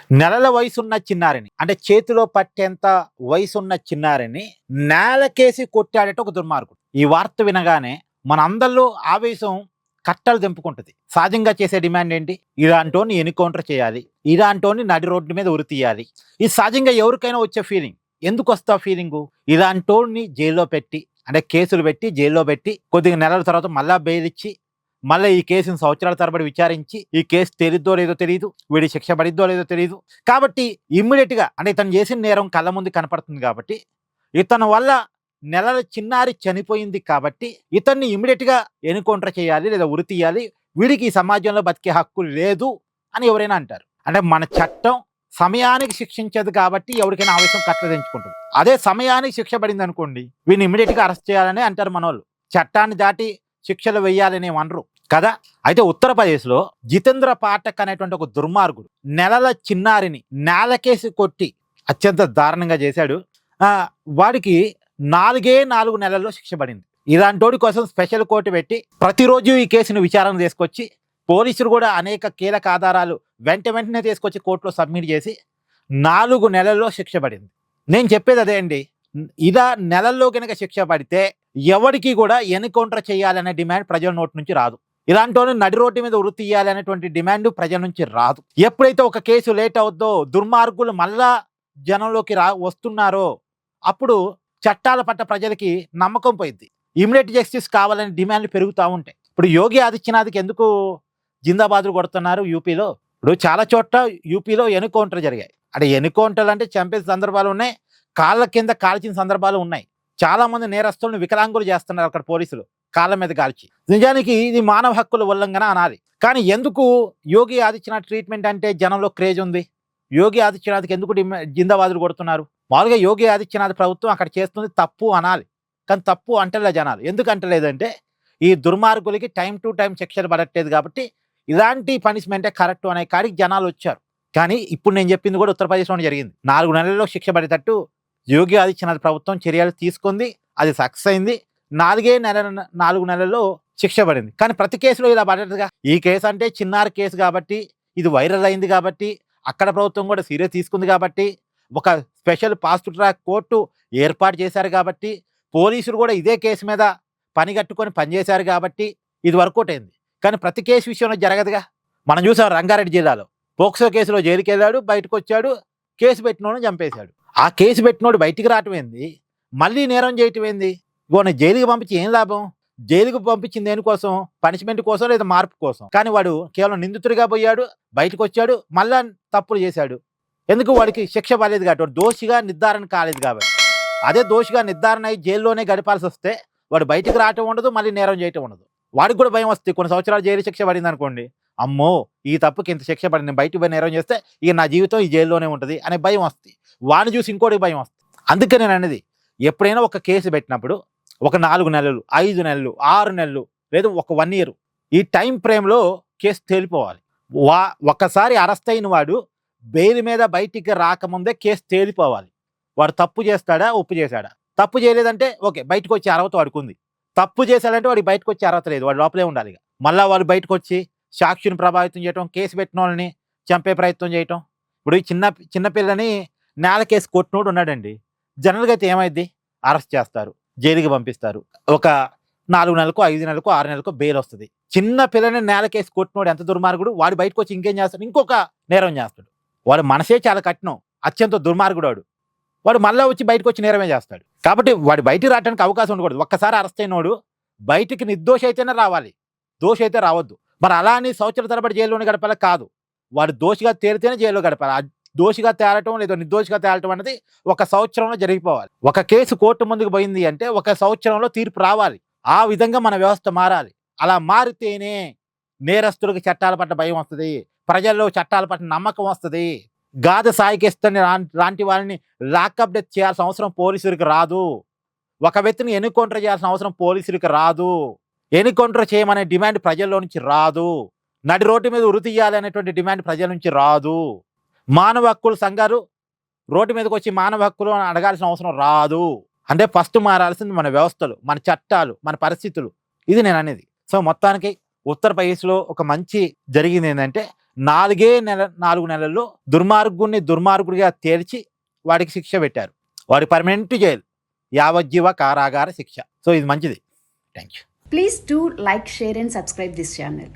నెలల వయసున్న చిన్నారిని అంటే చేతిలో పట్టేంత వయసున్న చిన్నారిని నేలకేసి కొట్టాడట ఒక దుర్మార్గుడు. ఈ వార్త వినగానే మన అందరిలో ఆవేశం కట్టలు తెంపుకుంటది. సహజంగా చేసే డిమాండ్ ఏంటి? ఇలాంటోని ఎన్కౌంటర్ చేయాలి, ఇలాంటోని నడి రోడ్డు మీద ఉరి తీయాలి. ఇది సహజంగా ఎవరికైనా వచ్చే ఫీలింగ్. ఎందుకు వస్తా ఫీలింగు? ఇలాంటోని జైల్లో పెట్టి అంటే కేసులు పెట్టి జైల్లో పెట్టి కొద్దిగా నెలల తర్వాత మళ్ళా బెయిల్ ఇచ్చి మళ్ళీ ఈ కేసుని సంవత్సరాల తరబడి విచారించి ఈ కేసు తేలిద్దో లేదో తెలియదు, వీడి శిక్ష పడిద్దో లేదో తెలియదు. కాబట్టి ఇమ్మీడియట్ గా అంటే ఇతను చేసిన నేరం కళ్ళ ముందు కనపడుతుంది కాబట్టి, ఇతని వల్ల నెలల చిన్నారి చనిపోయింది కాబట్టి ఇతన్ని ఇమ్మీడియట్ గా ఎన్కౌంటర్ చేయాలి లేదా ఉరి తీయాలి, వీడికి ఈ సమాజంలో బతికే హక్కు లేదు అని ఎవరైనా అంటారు. అంటే మన చట్టం సమయానికి శిక్షించదు కాబట్టి ఎవరికైనా ఆవేశం కట్టదించుకుంటుంది. అదే సమయానికి శిక్ష పడింది అనుకోండి, వీడిని ఇమ్మీడియట్ గా అరెస్ట్ చేయాలని అంటారు మనోళ్ళు. చట్టాన్ని దాటి శిక్షలు వేయాలని అనరు కదా. అయితే ఉత్తరప్రదేశ్లో జితేంద్ర పాఠక్ అనేటువంటి ఒక దుర్మార్గుడు నెలల చిన్నారిని నేలకేసి కొట్టి అత్యంత దారుణంగా చేశాడు. వాడికి 4 నెలల్లో శిక్ష పడింది. ఇలాంటోడి కోసం స్పెషల్ కోర్టు పెట్టి ప్రతిరోజు ఈ కేసును విచారణ తీసుకొచ్చి పోలీసులు కూడా అనేక కీలక ఆధారాలు వెంటనే తీసుకొచ్చి కోర్టులో సబ్మిట్ చేసి 4 నెలల్లో శిక్ష పడింది. నేను చెప్పేది అదే అండి, ఇలా నెలల్లో కనుక శిక్ష పడితే ఎవరికి కూడా ఎన్కౌంటర్ చేయాలనే డిమాండ్ ప్రజల నోటి నుంచి రాదు. ఇలాంటి నడి రోడ్డు మీద ఉరి తీయాలనేటువంటి డిమాండ్ ప్రజల నుంచి రాదు. ఎప్పుడైతే ఒక కేసు లేట్ అవుద్దో, దుర్మార్గులు మళ్ళా జనంలోకి వస్తున్నారో అప్పుడు చట్టాల పట్ల ప్రజలకి నమ్మకం పోయింది. ఇమిడియట్ జస్టిస్ కావాలని డిమాండ్లు పెరుగుతూ ఉంటాయి. ఇప్పుడు యోగి ఆదిత్యనాథ్కి ఎందుకు జిందాబాదులు కొడుతున్నారు యూపీలో? ఇప్పుడు చాలా చోట్ల యూపీలో ఎన్కౌంటర్ జరిగాయి. అంటే ఎన్కౌంటర్లు అంటే చంపే సందర్భాలు ఉన్నాయి, కాళ్ళ కింద కాల్చిన సందర్భాలు ఉన్నాయి. చాలా మంది నేరస్తులను వికలాంగులు చేస్తున్నారు అక్కడ పోలీసులు కాళ్ళ మీద కాల్చి. నిజానికి ఇది మానవ హక్కుల ఉల్లంఘన అనాలి. కానీ ఎందుకు యోగి ఆదిత్యనాథ్ ట్రీట్మెంట్ అంటే జనంలో క్రేజ్ ఉంది? యోగి ఆదిత్యనాథ్కి ఎందుకు జిందాబాదులు కొడుతున్నారు? మామూలుగా యోగి ఆదిత్యనాథ్ ప్రభుత్వం అక్కడ చేస్తుంది తప్పు అనాలి, కానీ తప్పు అంటలే జనాలు. ఎందుకు అంటలేదంటే ఈ దుర్మార్గులకి టైం టు టైం శిక్షలు పడట్లేదు కాబట్టి ఇలాంటి పనిష్మెంటే కరెక్ట్ అనే కాడికి జనాలు వచ్చారు. కానీ ఇప్పుడు నేను చెప్పింది కూడా ఉత్తరప్రదేశ్లో జరిగింది. 4 నెలల్లో శిక్ష పడేటట్టు యోగి ఆదిత్యనాథ్ ప్రభుత్వం చర్యలు తీసుకుంది, అది సక్సెస్ అయింది. 4 నెలల్లో శిక్ష పడింది. కానీ ప్రతి కేసులో ఇలా పడేట్టుగా ఈ కేసు అంటే చిన్నారి కేసు కాబట్టి, ఇది వైరల్ అయింది కాబట్టి, అక్కడ ప్రభుత్వం కూడా సీరియస్ తీసుకుంది కాబట్టి, ఒక స్పెషల్ ఫాస్ట్ ట్రాక్ కోర్టు ఏర్పాటు చేశారు కాబట్టి, పోలీసులు కూడా ఇదే కేసు మీద పని కట్టుకొని పనిచేశారు కాబట్టి ఇది వర్కౌట్ అయింది. కానీ ప్రతి కేసు విషయంలో జరగదుగా. మనం చూసాం రంగారెడ్డి జిల్లాలో పోక్సో కేసులో జైలుకి వెళ్ళాడు, బయటకు వచ్చాడు, కేసు పెట్టినోడు చంపేశాడు. ఆ కేసు పెట్టినోడు బయటికి రావటం ఏంది, మళ్ళీ నేరం చేయటం ఏంది? వాడిని జైలుకి పంపించి ఏం లాభం? జైలుకి పంపించింది దేనికోసం? పనిష్మెంట్ కోసం లేదా మార్పు కోసం. కానీ వాడు కేవలం నిందితుడిగా పోయాడు, బయటకు వచ్చాడు, మళ్ళా తప్పులు చేశాడు. ఎందుకు? వాడికి శిక్ష పడలేదు కాబట్టి, వాడు దోషిగా నిర్ధారణ కాలేదు కాబట్టి. అదే దోషిగా నిర్ధారణ అయ్యి జైల్లోనే గడపాల్సి వస్తే వాడు బయటకు రావటం ఉండదు, మళ్ళీ నేరం చేయటం ఉండదు. వాడికి కూడా భయం వస్తుంది. కొన్ని సంవత్సరాలు జైలు శిక్ష పడింది అనుకోండి, అమ్మో ఈ తప్పుకి ఇంత శిక్ష పడింది, బయటకు పోయి నేరం చేస్తే ఇక నా జీవితం ఈ జైల్లోనే ఉంటుంది అనే భయం వస్తుంది. వాడిని చూసి ఇంకోటికి భయం వస్తుంది. అందుకే నేను అనేది, ఎప్పుడైనా ఒక కేసు పెట్టినప్పుడు ఒక 4 నెలలు, 5 నెలలు, 6 నెలలు లేదు ఒక 1 year ఈ టైం ఫ్రేమ్లో కేసు తేలిపోవాలి. ఒక్కసారి అరెస్ట్ అయిన వాడు బెయిల్ మీద బయటికి రాకముందే కేసు తేలిపోవాలి. వాడు తప్పు చేస్తాడా, ఒప్పు చేశాడా? తప్పు చేయలేదంటే ఓకే, బయటకు వచ్చి అర్హత వాడికి ఉంది. తప్పు చేశాడంటే వాడికి బయటకు వచ్చి అర్హత లేదు, వాడు లోపలే ఉండాలి. మళ్ళీ వాడు బయటకు వచ్చి సాక్షిని ప్రభావితం చేయటం, కేసు పెట్టిన వాళ్ళని చంపే ప్రయత్నం చేయటం. ఇప్పుడు చిన్నపిల్లని నేలకేసి కొట్టినోడు ఉన్నాడండి, జనరల్గా అయితే ఏమైంది? అరెస్ట్ చేస్తారు, జైలుకి పంపిస్తారు. ఒక 4 నెలలకు, 5 నెలలకు, 6 నెలలకు బెయిల్ వస్తుంది. చిన్న పిల్లని నేలకేసి కొట్టినోడు ఎంత దుర్మార్గుడు! వాడు బయటకు వచ్చి ఇంకేం చేస్తాడు? ఇంకొక నేరం చేస్తాడు. వాడు మనసే చాలా కఠినం, అత్యంత దుర్మార్గుడు వాడు మళ్ళీ వచ్చి బయటకు వచ్చి నేరమే చేస్తాడు. కాబట్టి వాడు బయటికి రావడానికి అవకాశం ఉండకూడదు. ఒక్కసారి అరెస్ట్ అయినోడు బయటికి నిర్దోషి అయితేనే రావాలి, దోషి అయితే రావద్దు. మరి అలా అని సంవత్సరాల తరబడి జైల్లోనే గడపాలి కాదు, వాడు దోషిగా తేలితేనే జైల్లో గడపాలి. దోషిగా తేలటం లేదా నిర్దోషిగా తేలటం అనేది 1 సంవత్సరంలో జరిగిపోవాలి. ఒక కేసు కోర్టు ముందుకు పోయింది అంటే 1 సంవత్సరంలో తీర్పు రావాలి. ఆ విధంగా మన వ్యవస్థ మారాలి. అలా మారితేనే నేరస్తులకు చట్టాల పట్ల భయం వస్తుంది, ప్రజల్లో చట్టాల పట్ల నమ్మకం వస్తుంది. గాథ సాయికిస్తని లాంటి వాళ్ళని లాకప్ డెత్ చేయాల్సిన అవసరం పోలీసులకు రాదు. ఒక వ్యక్తిని ఎన్కౌంటర్ చేయాల్సిన అవసరం పోలీసులకు రాదు. ఎన్కౌంటర్ చేయమనే డిమాండ్ ప్రజల్లో నుంచి రాదు. నడి రోడ్డు మీద ఉరి తీయాలి అనేటువంటి డిమాండ్ ప్రజల నుంచి రాదు. మానవ హక్కుల సంఘాలు రోడ్డు మీదకి వచ్చి మానవ హక్కులు అని అడగాల్సిన అవసరం రాదు. అంటే ఫస్ట్ మారాల్సింది మన వ్యవస్థలు, మన చట్టాలు, మన పరిస్థితులు. ఇది నేను అనేది. సో మొత్తానికి ఉత్తరప్రదేశ్లో ఒక మంచి జరిగింది ఏంటంటే 4 నెలల్లో దుర్మార్గుడిగా తేల్చి వాడికి శిక్ష పెట్టారు. వాడి పర్మనెంట్ జైలు, యావజ్జీవ కారాగార శిక్ష. సో ఇది మంచిది. Thank you. Please do like, share and subscribe this channel.